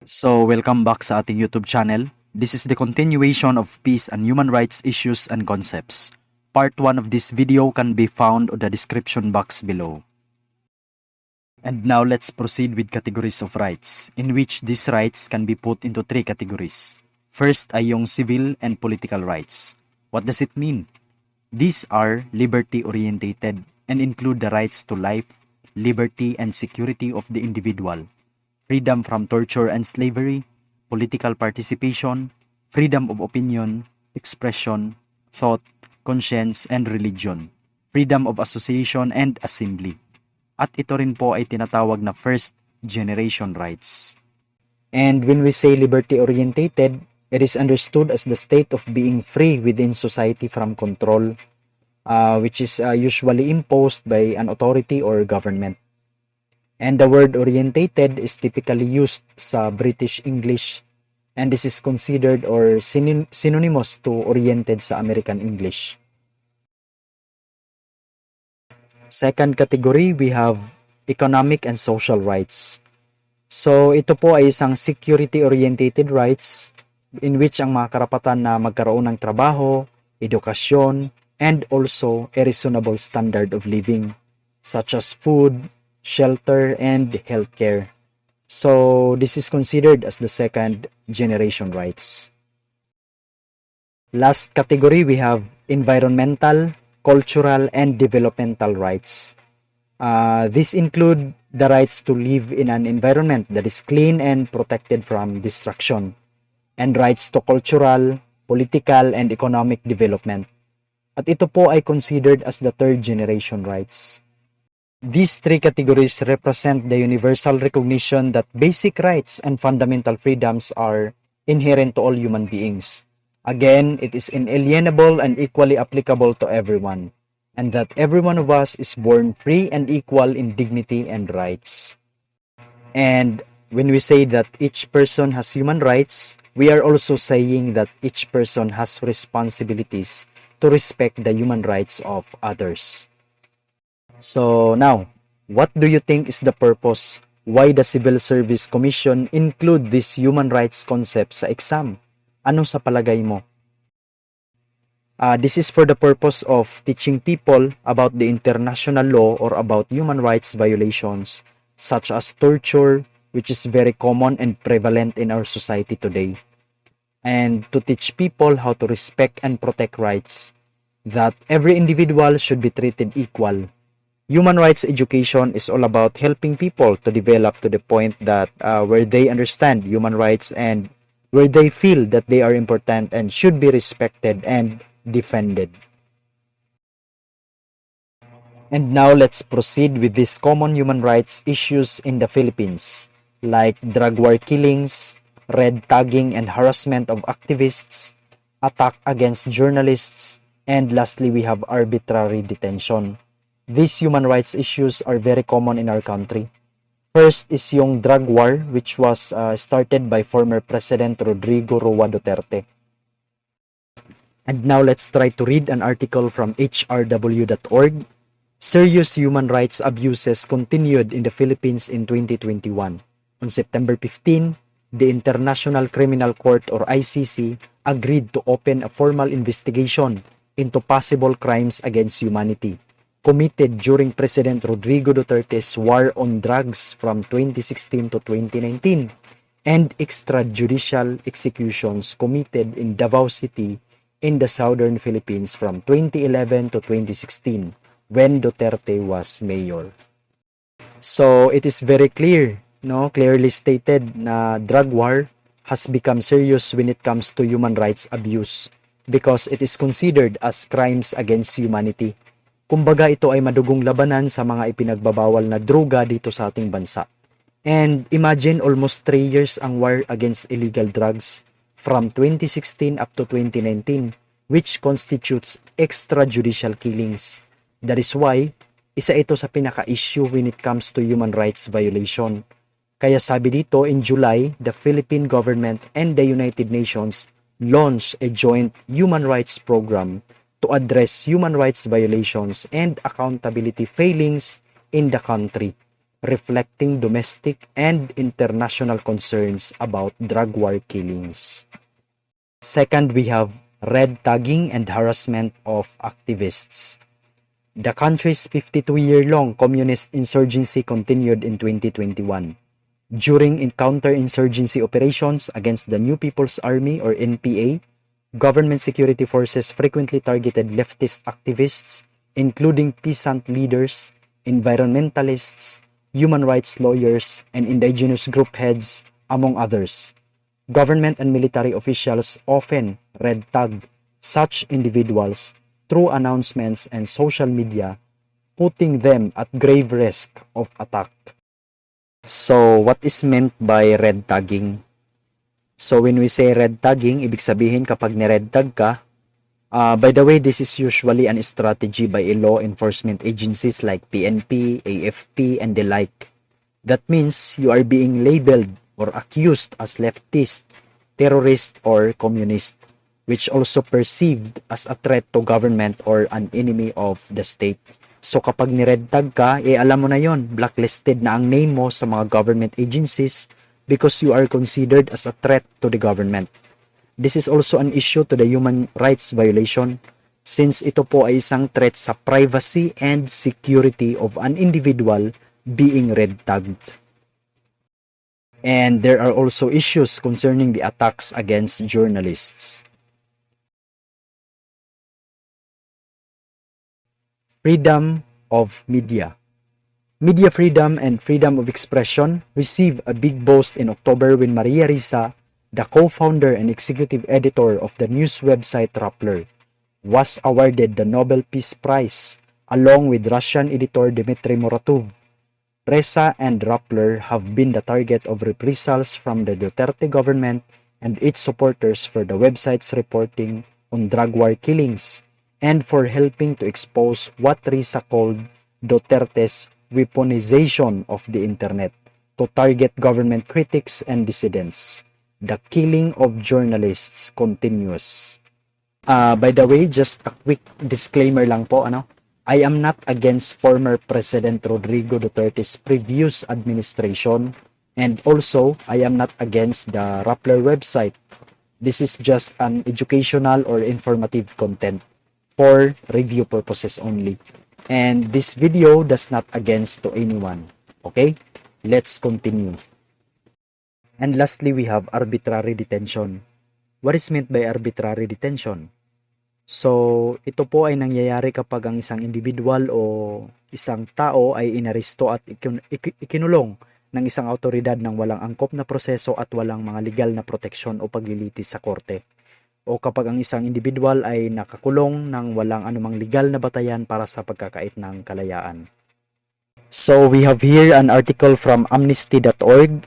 So, welcome back sa ating YouTube channel. This is the continuation of peace and human rights issues and concepts. Part 1 of this video can be found on the description box below. And now let's proceed with categories of rights, in which these rights can be put into three categories. First ay yung civil and political rights. What does it mean? These are liberty-orientated and include the rights to life, liberty, and security of the individual, freedom from torture and slavery, political participation, freedom of opinion, expression, thought, conscience, and religion, freedom of association and assembly. At ito rin po ay tinatawag na first generation rights. And when we say liberty-orientated, it is understood as the state of being free within society from control, which is usually imposed by an authority or government. And the word orientated is typically used sa British English, and this is considered or synonymous to oriented sa American English. Second category, we have economic and social rights. So ito po ay isang security-orientated rights in which ang mga karapatan na magkaroon ng trabaho, edukasyon, and also a reasonable standard of living, such as food, shelter, and healthcare. So this is considered as the second generation rights. Last category, we have environmental, cultural, and developmental rights. These include the rights to live in an environment that is clean and protected from destruction, and rights to cultural, political, and economic development. At ito po ay considered as the third generation rights. These three categories represent the universal recognition that basic rights and fundamental freedoms are inherent to all human beings. Again, it is inalienable and equally applicable to everyone, and that every one of us is born free and equal in dignity and rights. And when we say that each person has human rights, we are also saying that each person has responsibilities to respect the human rights of others. So now, what do you think is the purpose why the Civil Service Commission include these human rights concepts sa exam? Ano sa palagay mo? This is for the purpose of teaching people about the international law or about human rights violations such as torture, which is very common and prevalent in our society today, and to teach people how to respect and protect rights, that every individual should be treated equal. Human rights education is all about helping people to develop to the point that where they understand human rights and where they feel that they are important and should be respected and defended. And now let's proceed with these common human rights issues in the Philippines, like drug war killings, red tagging and harassment of activists, attack against journalists, and lastly we have arbitrary detention. These human rights issues are very common in our country. First is yung drug war, which was started by former President Rodrigo Roa Duterte. And now let's try to read an article from hrw.org. Serious human rights abuses continued in the Philippines in 2021. On September 15, the International Criminal Court or ICC agreed to open a formal investigation into possible crimes against humanity committed during President Rodrigo Duterte's war on drugs from 2016 to 2019 and extrajudicial executions committed in Davao City in the southern Philippines from 2011 to 2016 when Duterte was mayor. So it is very clear, clearly stated na drug war has become serious when it comes to human rights abuse because it is considered as crimes against humanity. Kumbaga ito ay madugong labanan sa mga ipinagbabawal na droga dito sa ating bansa. And imagine almost 3 years ang war against illegal drugs from 2016 up to 2019, which constitutes extrajudicial killings. That is why, isa ito sa pinaka-issue when it comes to human rights violation. Kaya sabi dito, in July, the Philippine government and the United Nations launched a joint human rights program to address human rights violations and accountability failings in the country. reflecting domestic and international concerns about drug war killings. Second, we have red tagging and harassment of activists. The country's 52-year-long communist insurgency continued in 2021. During counterinsurgency operations against the New People's Army or NPA, government security forces frequently targeted leftist activists, including peasant leaders, environmentalists, human rights lawyers, and indigenous group heads, among others. Government and military officials often red tag such individuals through announcements and social media, putting them at grave risk of attack. So, what is meant by red tagging? So, when we say red tagging, ibig sabihin kapag ni-red tag ka, by the way, this is usually an strategy by law enforcement agencies like PNP, AFP, and the like. That means you are being labeled or accused as leftist, terrorist, or communist, which also perceived as a threat to government or an enemy of the state. So kapag ni-red tag ka, alam mo na yon, blacklisted na ang name mo sa mga government agencies because you are considered as a threat to the government. This is also an issue to the human rights violation since ito po ay isang threat sa privacy and security of an individual being red tagged. And there are also issues concerning the attacks against journalists. Freedom of media. Media freedom and freedom of expression received a big boost in October when Maria Ressa, the co-founder and executive editor of the news website Rappler, was awarded the Nobel Peace Prize along with Russian editor Dmitry Muratov. Ressa and Rappler have been the target of reprisals from the Duterte government and its supporters for the website's reporting on drug war killings and for helping to expose what Ressa called Duterte's weaponization of the internet to target government critics and dissidents. The killing of journalists continues. By the way, just a quick disclaimer lang po, I am not against former President Rodrigo Duterte's previous administration, and also I am not against the Rappler website. This is just an educational or informative content for review purposes only. And this video does not against to anyone. Okay? Let's continue. And lastly, we have arbitrary detention. What is meant by arbitrary detention? So, ito po ay nangyayari kapag ang isang individual o isang tao ay inaresto at ikinulong ng isang autoridad ng walang angkop na proseso at walang mga legal na proteksyon o paglilitis sa korte. O kapag ang isang individual ay nakakulong ng walang anumang legal na batayan para sa pagkakait ng kalayaan. So, we have here an article from amnesty.org,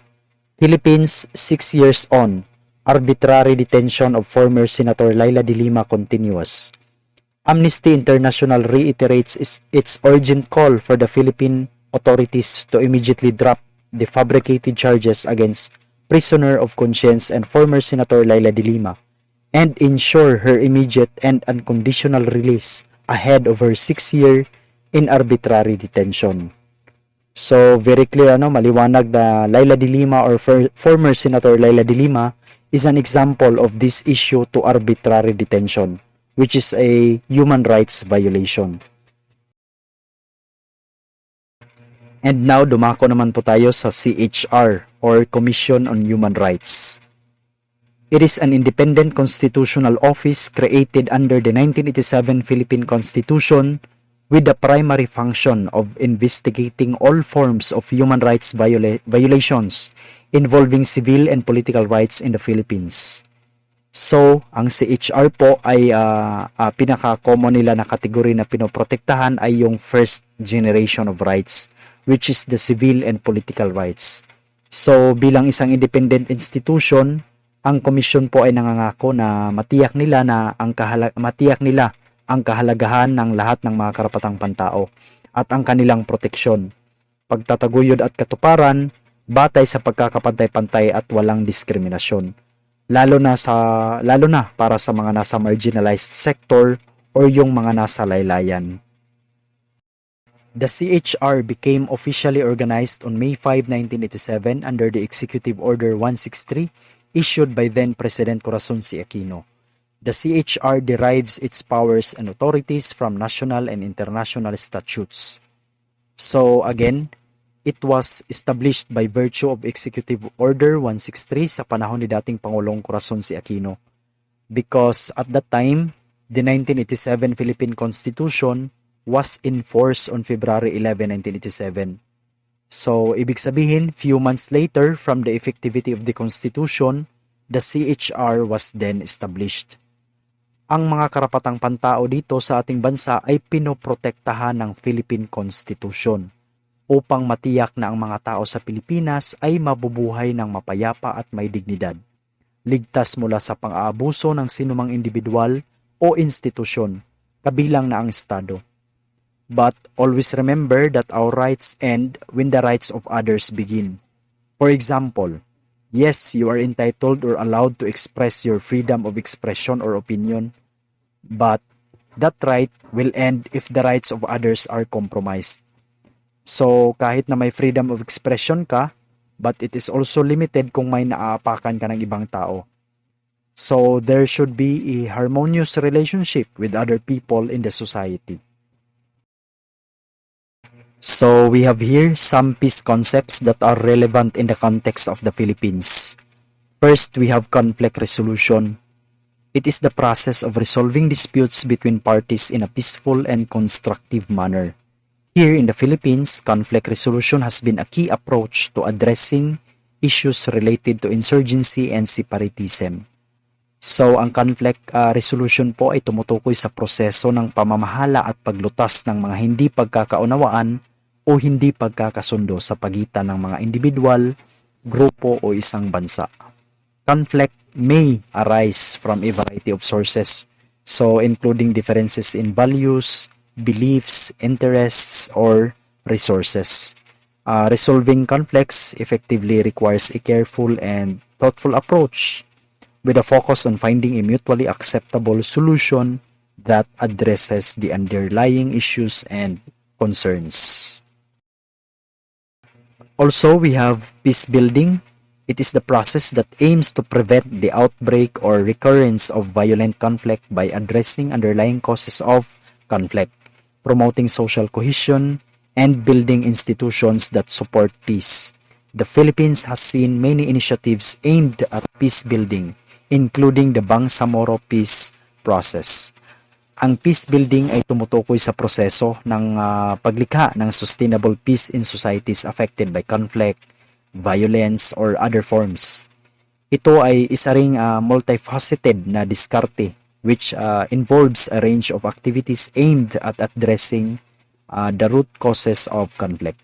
Philippines 6 years on. Arbitrary detention of former Senator Laila de Lima continues. Amnesty International reiterates its urgent call for the Philippine authorities to immediately drop the fabricated charges against prisoner of conscience and former Senator Laila de Lima and ensure her immediate and unconditional release ahead of her 6-year in arbitrary detention. So, very clear, maliwanag na Laila de Lima or former Senator Laila de Lima is an example of this issue to arbitrary detention, which is a human rights violation. And now, dumako naman po tayo sa CHR or Commission on Human Rights. It is an independent constitutional office created under the 1987 Philippine Constitution with the primary function of investigating all forms of human rights violations involving civil and political rights in the Philippines. So, ang CHR po ay pinaka-common nila na kategory na pinoprotektahan ay yung first generation of rights, which is the civil and political rights. So, bilang isang independent institution, ang komisyon po ay nangangako na matiyak nila ang kahalagahan ng lahat ng mga karapatang pantao at ang kanilang proteksyon, pagtataguyod at katuparan batay sa pagkakapantay-pantay at walang diskriminasyon, lalo na para sa mga nasa marginalized sector o yung mga nasa laylayan. The CHR became officially organized on May 5, 1987 under the Executive Order 163 issued by then President Corazon C. Aquino. The CHR derives its powers and authorities from national and international statutes. So again, it was established by virtue of Executive Order 163 sa panahon ni dating Pangulong Corazon C. Aquino. Because at that time, the 1987 Philippine Constitution was in force on February 11, 1987. So, ibig sabihin, few months later from the effectivity of the Constitution, the CHR was then established. Ang mga karapatang pantao dito sa ating bansa ay pinoprotektahan ng Philippine Constitution upang matiyak na ang mga tao sa Pilipinas ay mabubuhay ng mapayapa at may dignidad, ligtas mula sa pang-aabuso ng sinumang individual o institusyon, kabilang na ang Estado. But always remember that our rights end when the rights of others begin. For example, yes, you are entitled or allowed to express your freedom of expression or opinion, but that right will end if the rights of others are compromised. So, kahit na may freedom of expression ka, but it is also limited kung may naaapakan ka ng ibang tao. So, there should be a harmonious relationship with other people in the society. So, we have here some peace concepts that are relevant in the context of the Philippines. First, we have conflict resolution. It is the process of resolving disputes between parties in a peaceful and constructive manner. Here in the Philippines, conflict resolution has been a key approach to addressing issues related to insurgency and separatism. So, ang conflict resolution po ay tumutukoy sa proseso ng pamamahala at paglutas ng mga hindi pagkakaunawaan o hindi pagkakasundo sa pagitan ng mga individual, grupo o isang bansa. Conflict may arise from a variety of sources, so including differences in values, beliefs, interests, or resources. Resolving conflicts effectively requires a careful and thoughtful approach with a focus on finding a mutually acceptable solution that addresses the underlying issues and concerns. Also, we have peace building. It is the process that aims to prevent the outbreak or recurrence of violent conflict by addressing underlying causes of conflict, promoting social cohesion, and building institutions that support peace. The Philippines has seen many initiatives aimed at peace building, including the Bangsamoro Peace Process. Ang peace building ay tumutukoy sa proseso ng paglikha ng sustainable peace in societies affected by conflict, violence, or other forms. Ito ay isa ring multifaceted na diskarte which involves a range of activities aimed at addressing the root causes of conflict,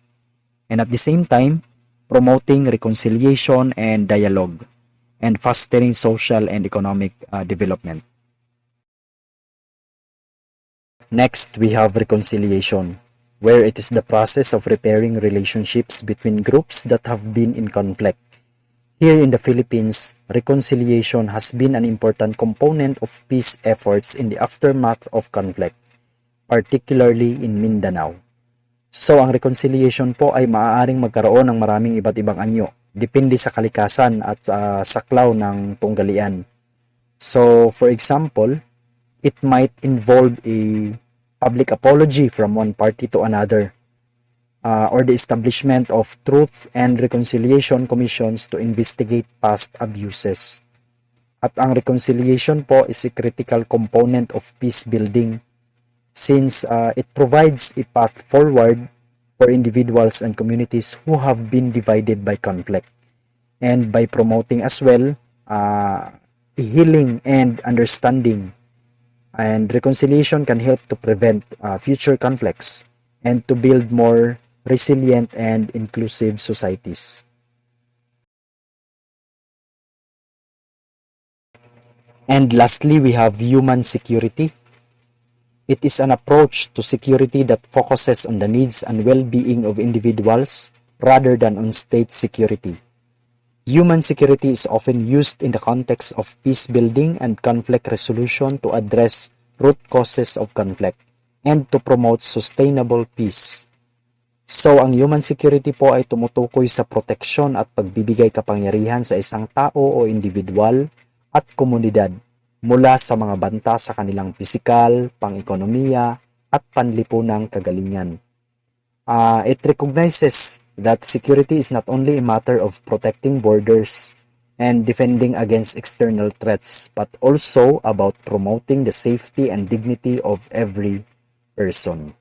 and at the same time, promoting reconciliation and dialogue, and fostering social and economic development. Next, we have reconciliation, where it is the process of repairing relationships between groups that have been in conflict. Here in the Philippines, reconciliation has been an important component of peace efforts in the aftermath of conflict, particularly in Mindanao. So, ang reconciliation po ay maaaring magkaroon ng maraming iba't ibang anyo, depende sa kalikasan at saklaw ng tunggalian. So, for example, it might involve a public apology from one party to another, or the establishment of truth and reconciliation commissions to investigate past abuses. At ang reconciliation po is a critical component of peace building since it provides a path forward for individuals and communities who have been divided by conflict, and by promoting as well healing and understanding. And reconciliation can help to prevent future conflicts and to build more resilient and inclusive societies. And lastly, we have human security. It is an approach to security that focuses on the needs and well-being of individuals rather than on state security. Human security is often used in the context of peace building and conflict resolution to address root causes of conflict and to promote sustainable peace. So, ang human security po ay tumutukoy sa proteksyon at pagbibigay kapangyarihan sa isang tao o individual at komunidad mula sa mga banta sa kanilang pisikal, pang-ekonomiya at panlipunang kagalingan. It recognizes that security is not only a matter of protecting borders and defending against external threats, but also about promoting the safety and dignity of every person.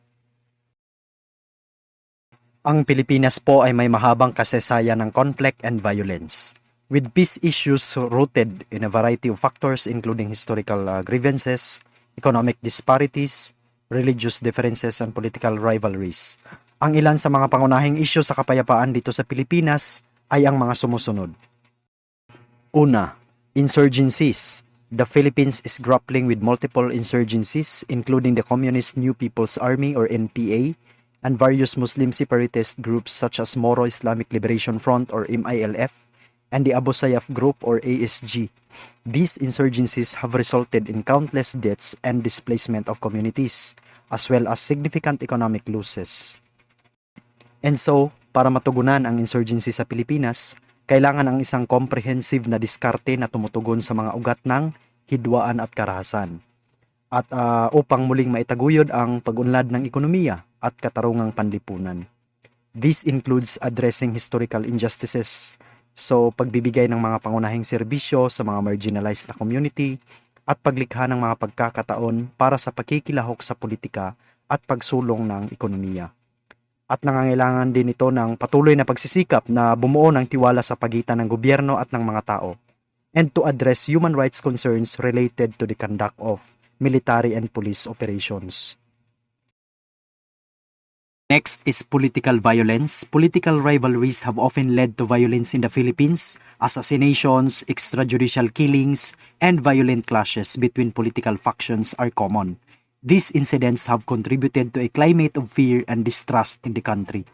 Ang Pilipinas po ay may mahabang kasaysayan ng conflict and violence, with peace issues rooted in a variety of factors including historical grievances, economic disparities, religious differences, and political rivalries. Ang ilan sa mga pangunahing isyu sa kapayapaan dito sa Pilipinas ay ang mga sumusunod. Una, insurgencies. The Philippines is grappling with multiple insurgencies including the Communist New People's Army or NPA and various Muslim separatist groups such as Moro Islamic Liberation Front or MILF and the Abu Sayyaf Group or ASG. These insurgencies have resulted in countless deaths and displacement of communities, as well as significant economic losses. And so, para matugunan ang insurgency sa Pilipinas, kailangan ang isang comprehensive na diskarte na tumutugon sa mga ugat ng hidwaan at karahasan. At upang muling maitaguyod ang pag-unlad ng ekonomiya at katarungang panlipunan. This includes addressing historical injustices, so pagbibigay ng mga pangunahing serbisyo sa mga marginalized na community at paglikha ng mga pagkakataon para sa pakikilahok sa politika at pagsulong ng ekonomiya. At nangangailangan din ito ng patuloy na pagsisikap na bumuo ng tiwala sa pagitan ng gobyerno at ng mga tao, and to address human rights concerns related to the conduct of military and police operations. Next is political violence. Political rivalries have often led to violence in the Philippines, assassinations, extrajudicial killings, and violent clashes between political factions are common. These incidents have contributed to a climate of fear and distrust in the country.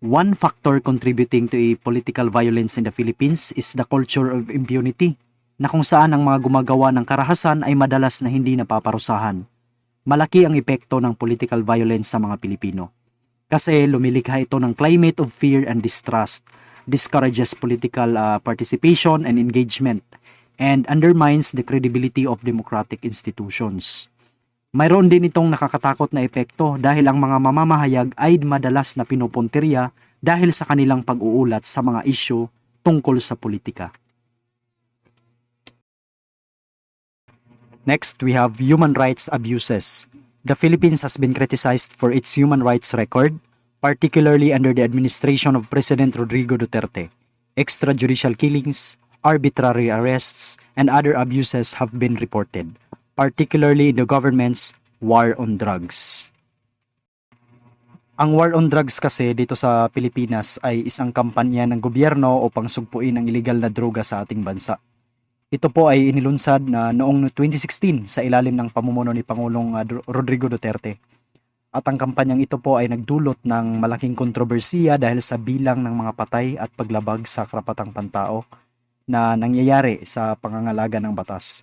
One factor contributing to a political violence in the Philippines is the culture of impunity, na kung saan ang mga gumagawa ng karahasan ay madalas na hindi napaparusahan. Malaki ang epekto ng political violence sa mga Pilipino. Kasi lumilikha ito ng climate of fear and distrust, discourages political participation and engagement, and undermines the credibility of democratic institutions. Mayroon din itong nakakatakot na epekto dahil ang mga mamamahayag ay madalas na pinupuntirya dahil sa kanilang pag-uulat sa mga isyu tungkol sa politika. Next, we have human rights abuses. The Philippines has been criticized for its human rights record, particularly under the administration of President Rodrigo Duterte. Extrajudicial killings, arbitrary arrests, and other abuses have been reported, particularly in the government's war on drugs. Ang war on drugs kasi dito sa Pilipinas ay isang kampanya ng gobyerno upang sugpuin ang iligal na droga sa ating bansa. Ito po ay inilunsad na noong 2016 sa ilalim ng pamumuno ni Pangulong Rodrigo Duterte. At ang kampanyang ito po ay nagdulot ng malaking kontrobersiya dahil sa bilang ng mga patay at paglabag sa karapatang pantao na nangyayari sa pangangalaga ng batas.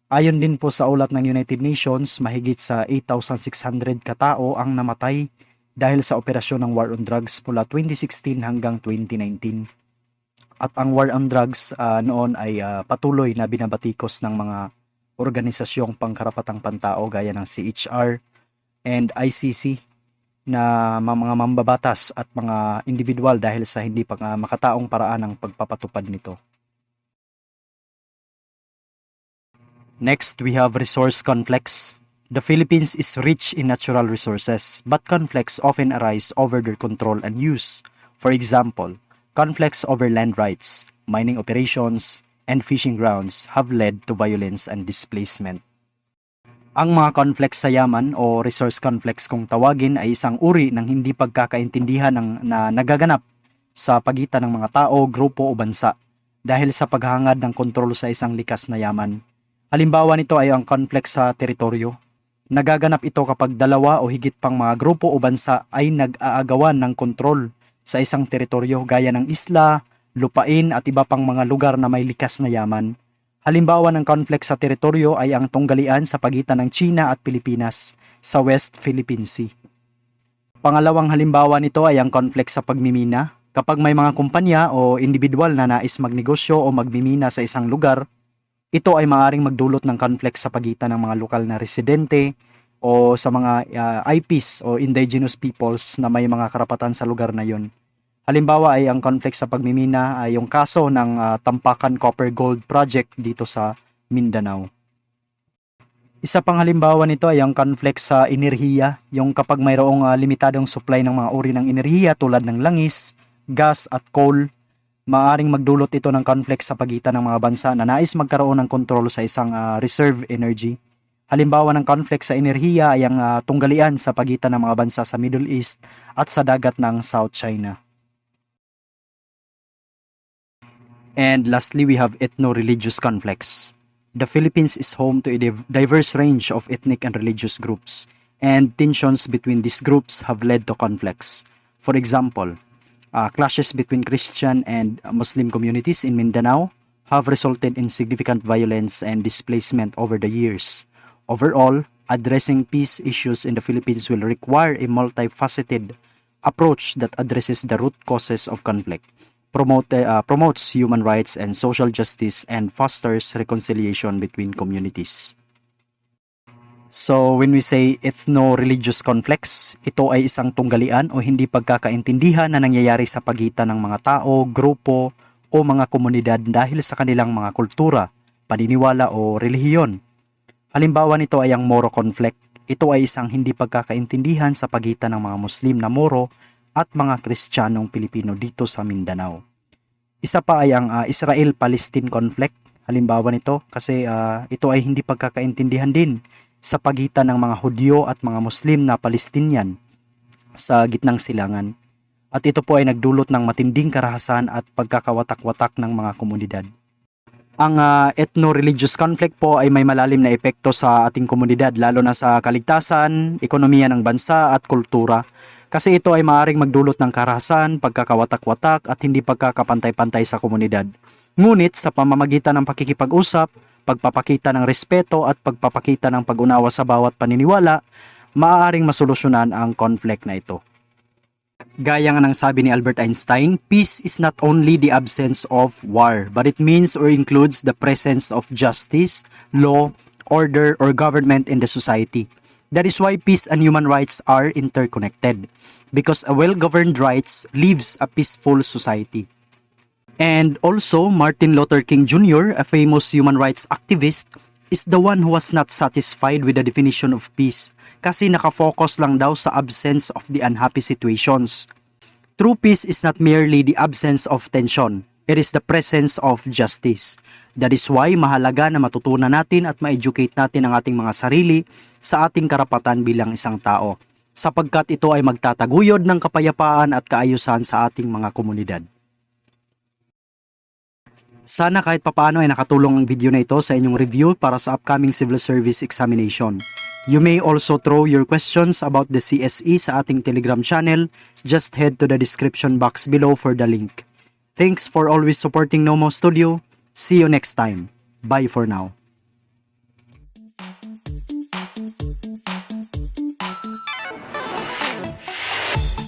Ayon din po sa ulat ng United Nations, mahigit sa 8,600 katao ang namatay dahil sa operasyon ng war on drugs mula 2016 hanggang 2019. At ang war on drugs noon ay patuloy na binabatikos ng mga organisasyong pangkarapatang pantao gaya ng CHR and ICC na mga mambabatas at mga individual dahil sa hindi pa makataong paraan ng pagpapatupad nito. Next, we have resource conflicts. The Philippines is rich in natural resources, but conflicts often arise over their control and use. For example, conflicts over land rights, mining operations, and fishing grounds have led to violence and displacement. Ang mga conflicts sa yaman o resource conflicts kung tawagin ay isang uri ng hindi pagkakaintindihan na nagaganap sa pagitan ng mga tao, grupo o bansa dahil sa paghangad ng kontrol sa isang likas na yaman. Halimbawa nito ay ang conflict sa teritoryo. Nagaganap ito kapag dalawa o higit pang mga grupo o bansa ay nag-aagawan ng kontrol sa isang teritoryo gaya ng isla, lupain at iba pang mga lugar na may likas na yaman. Halimbawa ng conflict sa teritoryo ay ang tunggalian sa pagitan ng China at Pilipinas sa West Philippine Sea. Pangalawang halimbawa nito ay ang conflict sa pagmimina. Kapag may mga kumpanya o individual na nais magnegosyo o magmimina sa isang lugar, ito ay maaaring magdulot ng conflict sa pagitan ng mga lokal na residente o sa mga IPs o indigenous peoples na may mga karapatan sa lugar na yon. Halimbawa ay ang conflict sa pagmimina ay yung kaso ng Tampakan Copper Gold Project dito sa Mindanao. Isa pang halimbawa nito ay ang conflict sa enerhiya, yung kapag mayroong limitadong supply ng mga uri ng enerhiya tulad ng langis, gas at coal, maaaring magdulot ito ng conflict sa pagitan ng mga bansa na nais magkaroon ng kontrol sa isang reserve energy. Halimbawa ng conflict sa enerhiya ay ang tunggalian sa pagitan ng mga bansa sa Middle East at sa dagat ng South China. And lastly, we have ethno-religious conflicts. The Philippines is home to a diverse range of ethnic and religious groups, and tensions between these groups have led to conflicts. For example, clashes between Christian and Muslim communities in Mindanao have resulted in significant violence and displacement over the years. Overall, addressing peace issues in the Philippines will require a multifaceted approach that addresses the root causes of conflict, promotes human rights and social justice, and fosters reconciliation between communities. So when we say ethno-religious conflicts, ito ay isang tunggalian o hindi pagkakaintindihan na nangyayari sa pagitan ng mga tao, grupo o mga komunidad dahil sa kanilang mga kultura, paniniwala o relihiyon. Halimbawa nito ay ang Moro conflict. Ito ay isang hindi pagkakaintindihan sa pagitan ng mga Muslim na Moro at mga Kristiyanong Pilipino dito sa Mindanao. Isa pa ay ang Israel-Palestine conflict. Halimbawa nito kasi ito ay hindi pagkakaintindihan din sa pagitan ng mga Hudyo at mga Muslim na Palestinian sa gitnang silangan. At ito po ay nagdulot ng matinding karahasan at pagkakawatak-watak ng mga komunidad. Ang ethno-religious conflict po ay may malalim na epekto sa ating komunidad lalo na sa kaligtasan, ekonomiya ng bansa at kultura. Kasi ito ay maaaring magdulot ng karahasan, pagkakawatak-watak at hindi pagkakapantay-pantay sa komunidad. Ngunit sa pamamagitan ng pakikipag-usap, pagpapakita ng respeto at pagpapakita ng pag-unawa sa bawat paniniwala, maaaring masolusyonan ang conflict na ito. Gaya nga ng sabi ni Albert Einstein, peace is not only the absence of war, but it means or includes the presence of justice, law, order, or government in the society. That is why peace and human rights are interconnected, because a well-governed rights leaves a peaceful society. And also, Martin Luther King Jr., a famous human rights activist, is the one who was not satisfied with the definition of peace kasi nakafocus lang daw sa absence of the unhappy situations. True peace is not merely the absence of tension, it is the presence of justice. That is why mahalaga na matutunan natin at ma-educate natin ang ating mga sarili sa ating karapatan bilang isang tao, sapagkat ito ay magtataguyod ng kapayapaan at kaayusan sa ating mga komunidad. Sana kahit papaano ay nakatulong ang video na ito sa inyong review para sa upcoming civil service examination. You may also throw your questions about the CSE sa ating Telegram channel. Just head to the description box below for the link. Thanks for always supporting Nomo Studio. See you next time. Bye for now.